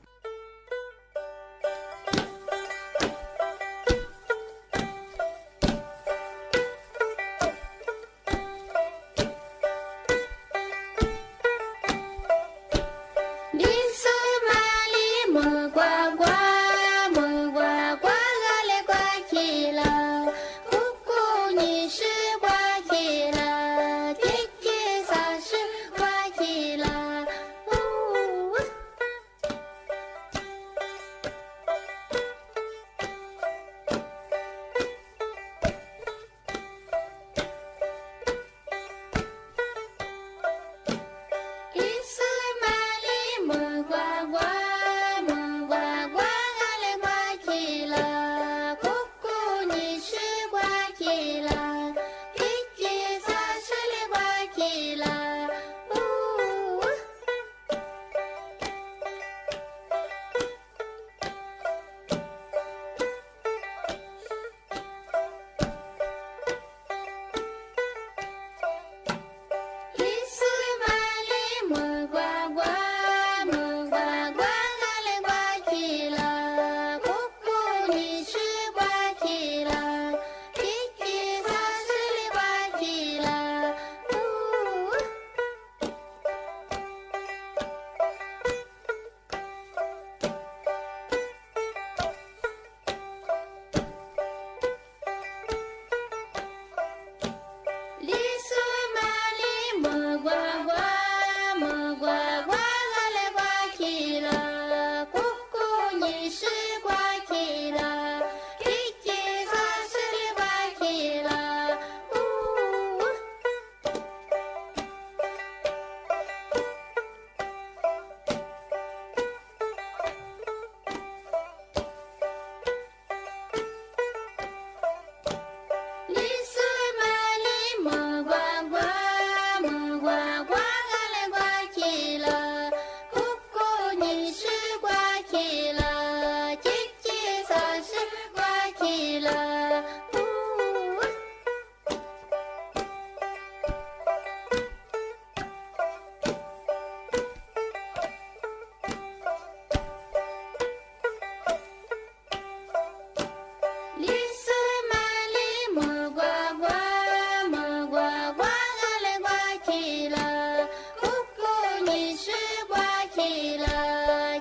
起了，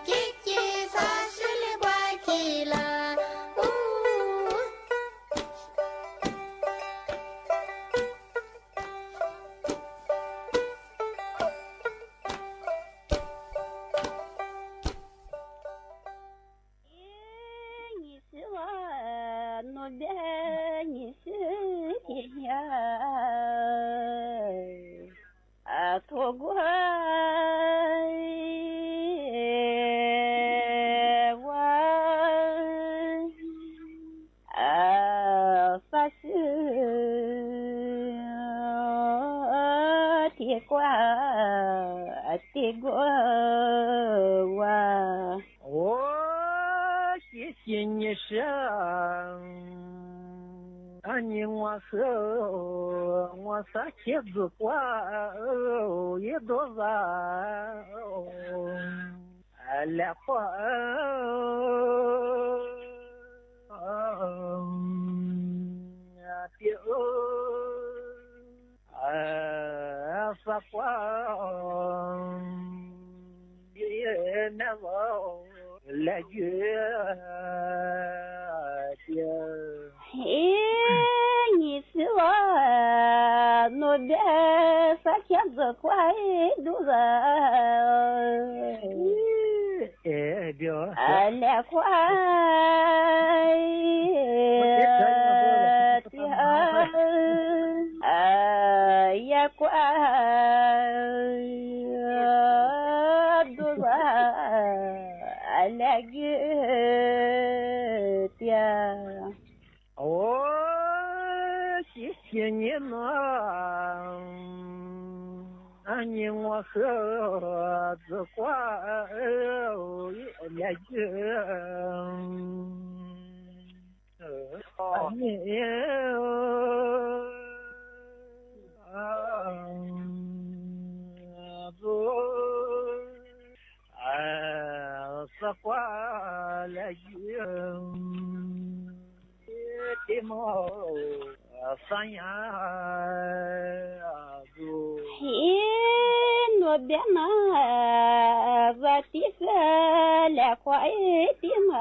叽叽啥事里怪起了，你是我那边，你是天涯。错过我发誓的过我谢谢你生你我和我仨妻子过一多少来花撒花也难忘来月你是我那边啥天子快路人来快也快路人来月的谢谢你们，你我和子过也就你子过来的猫三呀路，那边嘛，我的是来快的嘛，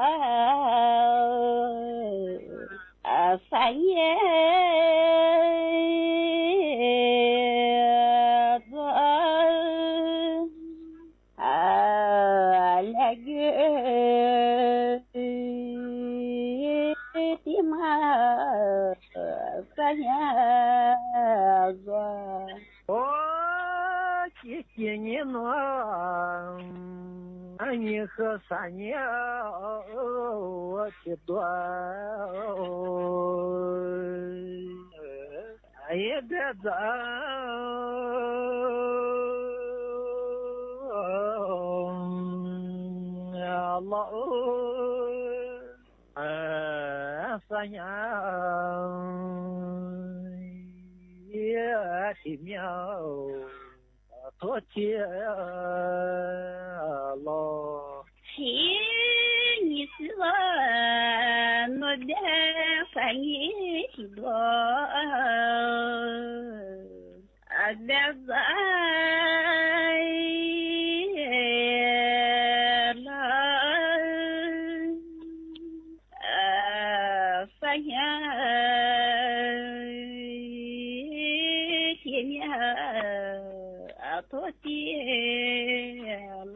三呀路，来月的嘛。三呀谢谢你们，你和三年我的多，也别走，老三呀。的苗多结了，你是我那边翻译的多，别在了，翻呀。多谢了，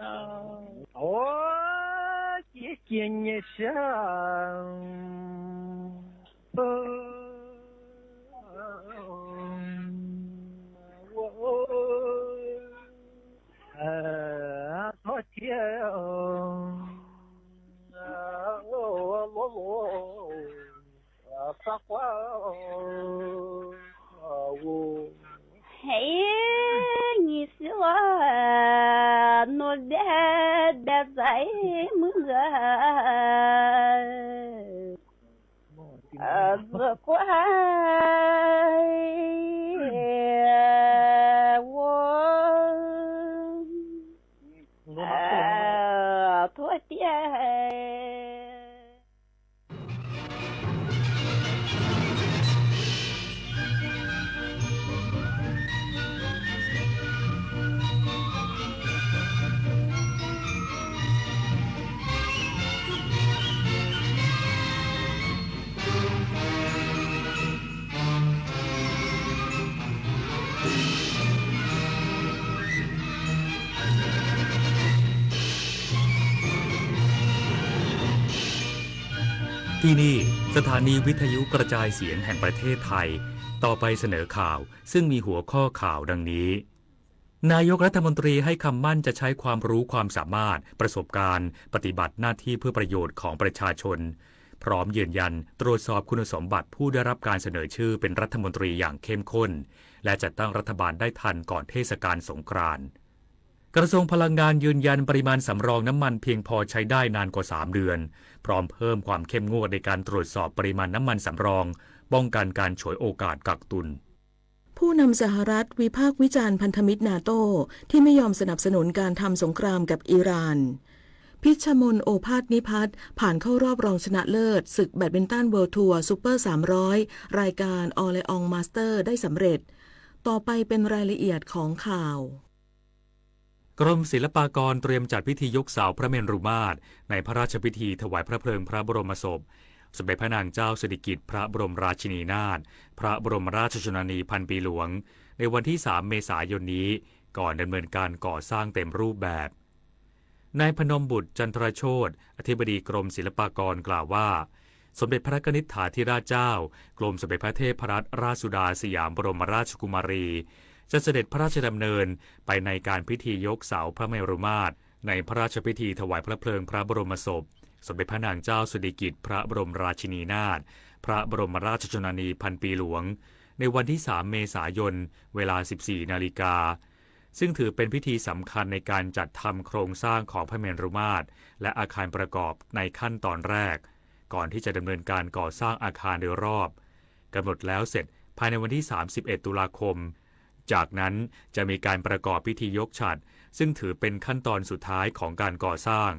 谢谢你生，我多谢撒花我。你是我那边的在么子乖我多点。ที่นี่สถานีวิทยุกระจายเสียงแห่งประเทศไทยต่อไปเสนอข่าวซึ่งมีหัวข้อข่าวดังนี้นายกรัฐมนตรีให้คำมั่นจะใช้ความรู้ความสามารถประสบการณ์ปฏิบัติหน้าที่เพื่อประโยชน์ของประชาชนพร้อมยืนยันตรวจสอบคุณสมบัติผู้ได้รับการเสนอชื่อเป็นรัฐมนตรีอย่างเข้มข้นและจัดตั้งรัฐบาลได้ทันก่อนเทศกาลสงกรานต์กระทรวงพลังงานยืนยันปริมาณสำรองน้ำมันเพียงพอใช้ได้นานกว่า3เดือนพร้อมเพิ่มความเข้มงวดในการตรวจสอบปริมาณน้ำมันสำรองป้องกันการฉวยโอกาสกักตุนผู้นำสหรัฐวิพากษ์วิจารณ์พันธมิตรนาโต้ที่ไม่ยอมสนับสนุนการทำสงครามกับอิหร่านพิชมนโอภาสนิพัฒน์ผ่านเข้ารอบรองชนะเลิศศึกแบดมินตันเวิลด์ทัวร์ซูเปอร์300รายการออเลองมาสเตอร์ได้สำเร็จต่อไปเป็นรายละเอียดของข่าวกรมศิลปากรเตรียมจัดพิธียกเสาพระเมรุมาตรในพระราชพิธีถวายพระเพลิงพระบรมศพสมเด็จพระนางเจ้าสิริกิติ์พระบรมราชินีนาถพระบรมราชชนนีพันปีหลวงในวันที่3 เมษายนนี้ก่อนดำเนินการก่อสร้างเต็มรูปแบบนายพนมบุตรจันทรโชติอธิบดีกรมศิลปากรกล่าวว่าสมเด็จพระกนิษฐาธิราชเจ้ากรมสมเด็จพระเทพรัตนราชสุดาสยามบรมราชกุมารีจะเสด็จพระราชดำเนินไปในการพิธียกเสาพระเมรุมาตรในพระราชพิธีถวายพระเพลิงพระบรมศพสมเด็จพระนางเจ้าสิริกิติ์พระบรมราชินีนาถพระบรมราชชนนีพันปีหลวงในวันที่3 เมษายนเวลา 14 นาฬิกาซึ่งถือเป็นพิธีสำคัญในการจัดทำโครงสร้างของพระเมรุมาตรและอาคารประกอบในขั้นตอนแรกก่อนที่จะดำเนินการก่อสร้างอาคารโดยรอบกำหนดแล้วเสร็จภายในวันที่31 ตุลาคมจากนั้นจะมีการประกอบพิธียกฉัตรซึ่งถือเป็นขั้นตอนสุดท้ายของการก่อสร้าง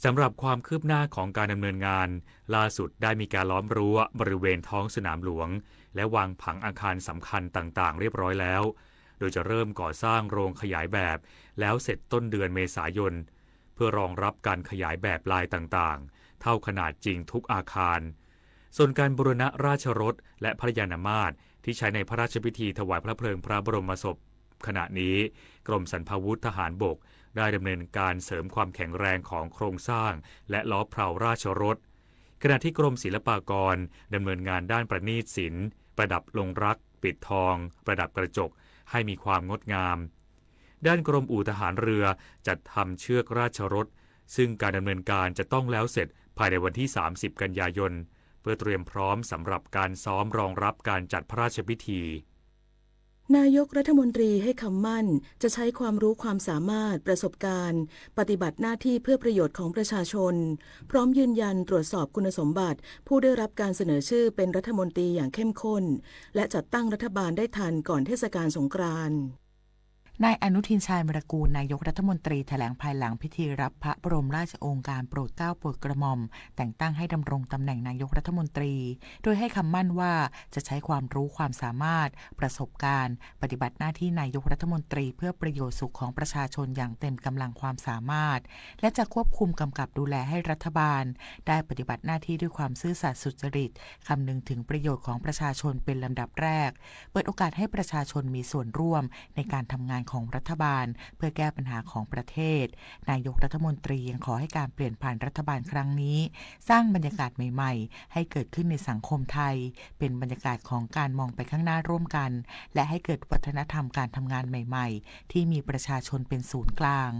สำหรับความคืบหน้าของการดำเนินงานล่าสุดได้มีการล้อมรั้วบริเวณท้องสนามหลวงและวางผังอาคารสำคัญต่างๆเรียบร้อยแล้วโดยจะเริ่มก่อสร้างโรงขยายแบบแล้วเสร็จต้นเดือนเมษายนเพื่อรองรับการขยายแบบลายต่างๆเท่าขนาดจริงทุกอาคารส่วนการบูรณะราชรถและพระยานมาตรที่ใช้ในพระราชพิธีถวายพระเพลิงพระบรมศพขณะนี้กรมสรรพาวุธทหารบกได้ดำเนินการเสริมความแข็งแรงของโครงสร้างและล้อเพลาราชรถขณะที่กรมศิลปากรดำเนินงานด้านประณีตศิลป์ประดับลงรักปิดทองประดับกระจกให้มีความงดงามด้านกรมอู่ทหารเรือจัดทำเชือกราชรถซึ่งการดำเนินการจะต้องแล้วเสร็จภายในวันที่30 กันยายนเพื่อเตรียมพร้อมสำหรับการซ้อมรองรับการจัดพระราชพิธีนายกรัฐมนตรีให้คำมั่นจะใช้ความรู้ความสามารถประสบการณ์ปฏิบัติหน้าที่เพื่อประโยชน์ของประชาชนพร้อมยืนยันตรวจสอบคุณสมบัติผู้ได้รับการเสนอชื่อเป็นรัฐมนตรีอย่างเข้มข้นและจัดตั้งรัฐบาลได้ทันก่อนเทศกาลสงกรานต์นายอนุทินชาญวิรากูลนายกรัฐมนตรีแถลงภายหลังพิธีรับพระบรมราชโองการโปรดเกล้าโปรดกระหม่อมแต่งตั้งให้ดำรงตำแหน่งนายกรัฐมนตรีโดยให้คำมั่นว่าจะใช้ความรู้ความสามารถประสบการณ์ปฏิบัติหน้าที่นายกรัฐมนตรีเพื่อประโยชน์สุขของประชาชนอย่างเต็มกำลังความสามารถและจะควบคุมกำกับดูแลให้รัฐบาลได้ปฏิบัติหน้าที่ด้วยความซื่อสัตย์สุจริตคำนึงถึงประโยชน์ของประชาชนเป็นลำดับแรกเปิดโอกาสให้ประชาชนมีส่วนร่วมในการทำงานของรัฐบาลเพื่อแก้ปัญหาของประเทศนายกรัฐมนตรียังขอให้การเปลี่ยนผ่านรัฐบาลครั้งนี้สร้างบรรยากาศใหม่ๆให้เกิดขึ้นในสังคมไทยเป็นบรรยากาศของการมองไปข้างหน้าร่วมกันและให้เกิดวัฒนธรรมการทำงานใหม่ๆที่มีประชาชนเป็นศูนย์กลาง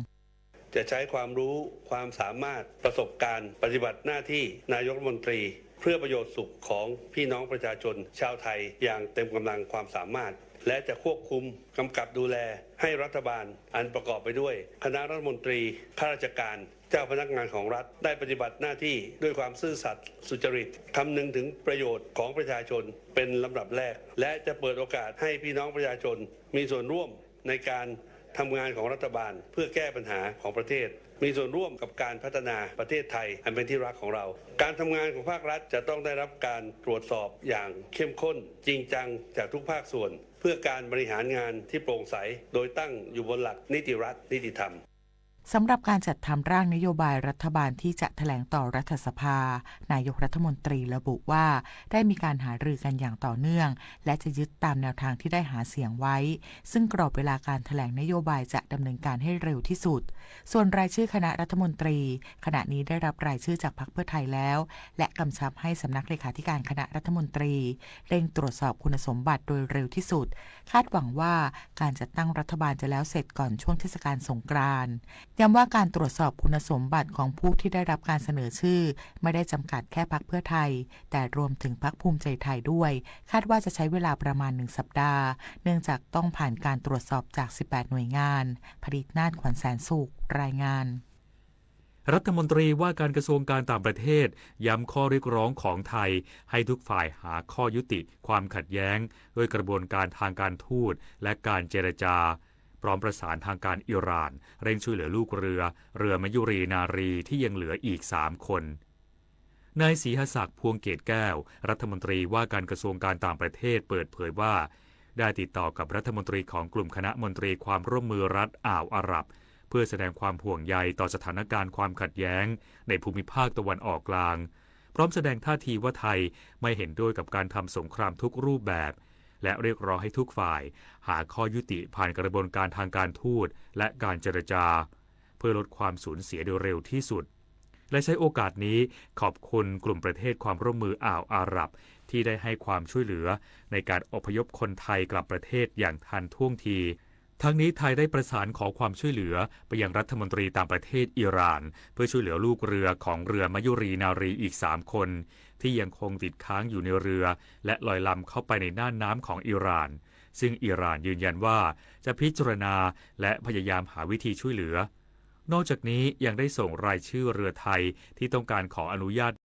จะใช้ความรู้ความสามารถประสบการณ์ปฏิบัติหน้าที่นายกรัฐมนตรีเพื่อประโยชน์สุขของพี่น้องประชาชนชาวไทยอย่างเต็มกำลังความสามารถและจะควบคุมกำกับดูแลให้รัฐบาลอันประกอบไปด้วยคณะรัฐมนตรีข้าราชการเจ้าพนักงานของรัฐได้ปฏิบัติหน้าที่ด้วยความซื่อสัตย์สุจริตคำนึงถึงประโยชน์ของประชาชนเป็นลำดับแรกและจะเปิดโอกาสให้พี่น้องประชาชนมีส่วนร่วมในการทำงานของรัฐบาลเพื่อแก้ปัญหาของประเทศมีส่วนร่วมกับการพัฒนาประเทศไทยอันเป็นที่รักของเราการทำงานของภาครัฐจะต้องได้รับการตรวจสอบอย่างเข้มข้นจริงจังจากทุกภาคส่วนเพื่อการบริหารงานที่โปร่งใสโดยตั้งอยู่บนหลักนิติรัฐนิติธรรม สำหรับการจัดทำร่างนโยบายรัฐบาลที่จะแถลงต่อรัฐสภานายกรัฐมนตรีระบุว่าได้มีการหารือกันอย่างต่อเนื่องและจะยึดตามแนวทางที่ได้หาเสียงไว้ซึ่งกรอบเวลาการแถลงนโยบายจะดำเนินการให้เร็วที่สุดส่วนรายชื่อคณะรัฐมนตรีขณะนี้ได้รับรายชื่อจากพรรคเพื่อไทยแล้วและกำชับให้สำนักเลขาธิการคณะรัฐมนตรีเร่งตรวจสอบคุณสมบัติโดยเร็วที่สุดคาดหวังว่าการจัดตั้งรัฐบาลจะแล้วเสร็จก่อนช่วงเทศกาลสงกรานต์ย้ำว่าการตรวจสอบคุณสมบัติของผู้ที่ได้รับการเสนอชื่อไม่ได้จำกัดแค่พรรคเพื่อไทยแต่รวมถึงพรรคภูมิใจไทยด้วยคาดว่าจะใช้เวลาประมาณ1สัปดาห์เนื่องจากต้องผ่านการตรวจสอบจาก18หน่วยงานผลิตนาฏขวัญแสนสุขรายงานรัฐมนตรีว่าการกระทรวงการต่างประเทศย้ำข้อเรียกร้องของไทยให้ทุกฝ่ายหาข้อยุติความขัดแย้งด้วยกระบวนการทางการทูตและการเจรจาพร้อมประสานทางการอิหร่านเร่งช่วยเหลือลูกเรือมยุรีนารีที่ยังเหลืออีก3คนนายศรีหศักดิ์พวงเกตแก้วรัฐมนตรีว่าการกระทรวงการต่างประเทศเปิดเผยว่าได้ติดต่อกับรัฐมนตรีของกลุ่มคณะมนตรีความร่วมมือรัฐอ่าวอาหรับเพื่อแสดงความห่วงใยต่อสถานการณ์ความขัดแย้งในภูมิภาคตะวันออกกลางพร้อมแสดงท่าทีว่าไทยไม่เห็นด้วยกับการทำสงครามทุกรูปแบบและเรียกร้องให้ทุกฝ่ายหาข้อยุติผ่านกระบวนการทางการทูตและการเจรจาเพื่อลดความสูญเสียโดยเร็วที่สุดและใช้โอกาสนี้ขอบคุณกลุ่มประเทศความร่วมมืออ่าวอาหรับที่ได้ให้ความช่วยเหลือในการอพยพคนไทยกลับประเทศอย่างทันท่วงทีทั้งนี้ไทยได้ประสานขอความช่วยเหลือไปยังรัฐมนตรีต่างประเทศอิหร่านเพื่อช่วยเหลือลูกเรือของเรือมยุรีนารีอีก3คนที่ยังคงติดค้างอยู่ในเรือและลอยลำเข้าไปในน่านน้ำของอิหร่านซึ่งอิหร่านยืนยันว่าจะพิจารณาและพยายามหาวิธีช่วยเหลือนอกจากนี้ยังได้ส่งรายชื่อเรือไทยที่ต้องการขออนุญาต